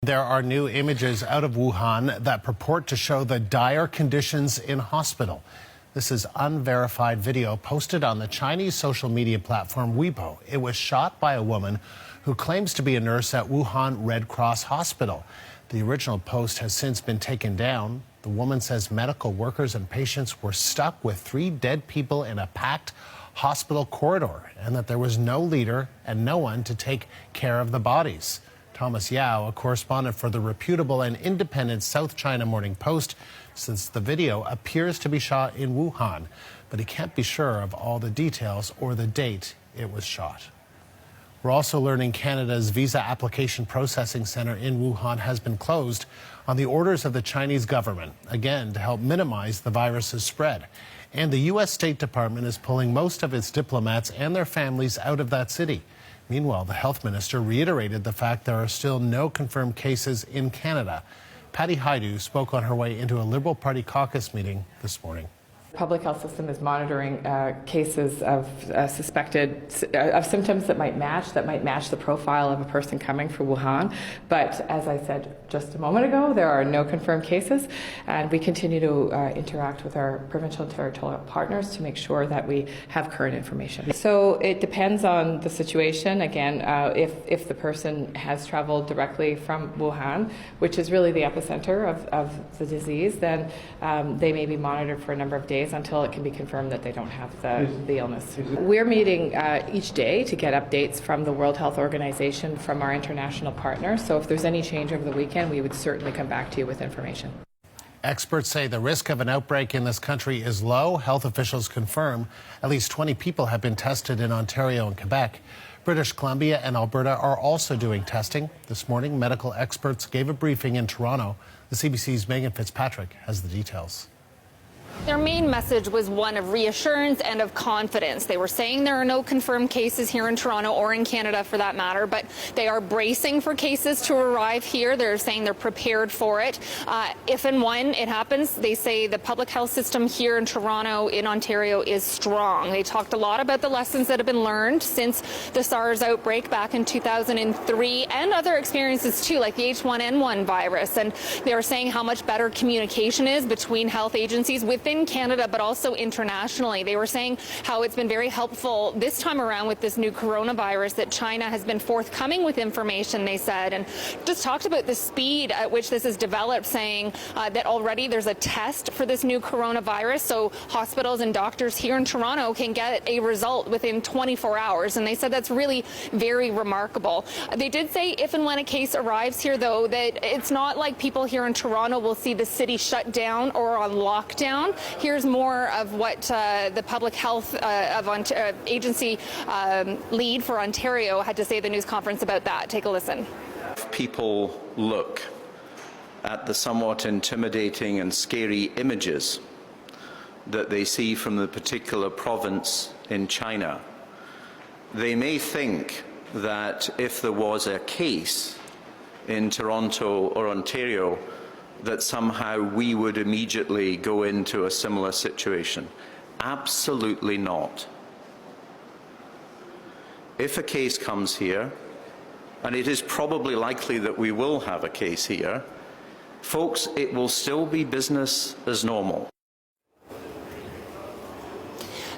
There are new images out of Wuhan that purport to show the dire conditions in hospital. This is unverified video posted on the Chinese social media platform Weibo. It was shot by a woman who claims to be a nurse at Wuhan Red Cross Hospital. The original post has since been taken down. The woman says medical workers and patients were stuck with 3 dead people in a packed hospital corridor and that there was no leader and no one to take care of the bodies. Thomas Yao, a correspondent for the reputable and independent South China Morning Post, says the video appears to be shot in Wuhan, but he can't be sure of all the details or the date it was shot. We're also learning Canada's visa application processing centre in Wuhan has been closed on the orders of the Chinese government, again to help minimize the virus's spread. And the U.S. State Department is pulling most of its diplomats and their families out of that city. Meanwhile, the health minister reiterated the fact there are still no confirmed cases in Canada. Patty Haidu spoke on her way into a Liberal Party caucus meeting this morning. The public health system is monitoring cases of suspected symptoms that might match the profile of a person coming from Wuhan. But as I said just a moment ago, there are no confirmed cases, and we continue to interact with our provincial and territorial partners to make sure that we have current information. So it depends on the situation. Again, if the person has traveled directly from Wuhan, which is really the epicenter of the disease, then they may be monitored for a number of days until it can be confirmed that they don't have the illness. We're meeting each day to get updates from the World Health Organization, from our international partners. So if there's any change over the weekend, we would certainly come back to you with information. Experts say the risk of an outbreak in this country is low. Health officials confirm at least 20 people have been tested in Ontario and Quebec. British Columbia and Alberta are also doing testing. This morning, medical experts gave a briefing in Toronto. The CBC's Megan Fitzpatrick has the details. Their main message was one of reassurance and of confidence. They were saying there are no confirmed cases here in Toronto or in Canada for that matter, but they are bracing for cases to arrive here. They're saying they're prepared for it. If and when it happens, they say the public health system here in Toronto, in Ontario, is strong. They talked a lot about the lessons that have been learned since the SARS outbreak back in 2003 and other experiences too, like the H1N1 virus. And they were saying how much better communication is between health agencies within Canada, but also internationally. They were saying how it's been very helpful this time around with this new coronavirus, that China has been forthcoming with information, they said, and just talked about the speed at which this is developed, saying that already there's a test for this new coronavirus, so hospitals and doctors here in Toronto can get a result within 24 hours, and they said that's really very remarkable. They did say if and when a case arrives here, though, that it's not like people here in Toronto will see the city shut down or on lockdown. Here's more of what the public health agency lead for Ontario had to say at the news conference about that. Take a listen. If people look at the somewhat intimidating and scary images that they see from the particular province in China, they may think that if there was a case in Toronto or Ontario, that somehow we would immediately go into a similar situation. Absolutely not. If a case comes here, and it is probably likely that we will have a case here, folks, it will still be business as normal.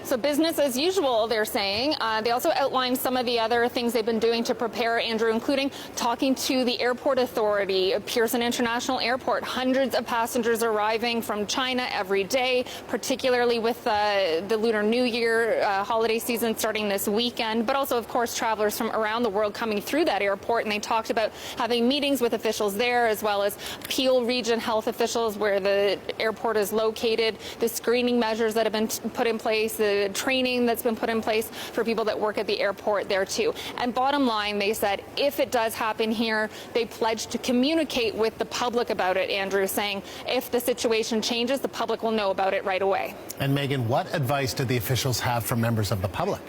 So business as usual, they're saying. They also outlined some of the other things they've been doing to prepare, Andrew, including talking to the airport authority, Pearson International Airport. Hundreds of passengers arriving from China every day, particularly with the Lunar New Year holiday season starting this weekend, but also, of course, travelers from around the world coming through that airport. And they talked about having meetings with officials there, as well as Peel Region health officials where the airport is located, the screening measures that have been put in place, the training that's been put in place for people that work at the airport there too. And bottom line, they said if it does happen here, they pledged to communicate with the public about it, Andrew, saying if the situation changes, the public will know about it right away. And Megan, what advice did the officials have for members of the public?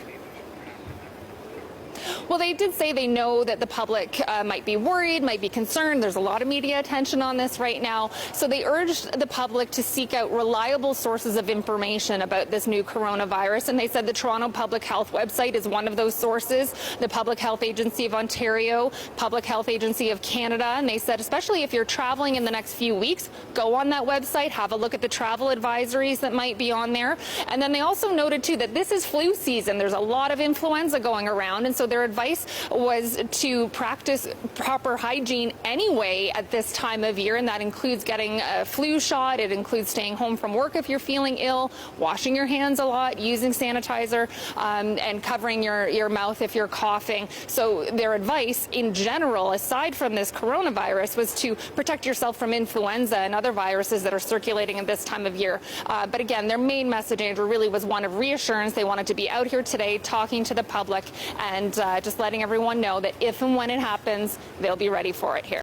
Well, they did say they know that the public might be worried, might be concerned. There's a lot of media attention on this right now. So they urged the public to seek out reliable sources of information about this new coronavirus. And they said the Toronto Public Health website is one of those sources, the Public Health Agency of Ontario, Public Health Agency of Canada. And they said, especially if you're traveling in the next few weeks, go on that website, have a look at the travel advisories that might be on there. And then they also noted, too, that this is flu season. There's a lot of influenza going around. And so their advice was to practice proper hygiene anyway at this time of year. And that includes getting a flu shot. It includes staying home from work if you're feeling ill, washing your hands a lot, using sanitizer, and covering your mouth if you're coughing. So their advice in general, aside from this coronavirus, was to protect yourself from influenza and other viruses that are circulating at this time of year. But again, their main message, Andrew, really was one of reassurance. They wanted to be out here today talking to the public and just letting everyone know that if and when it happens, they'll be ready for it here.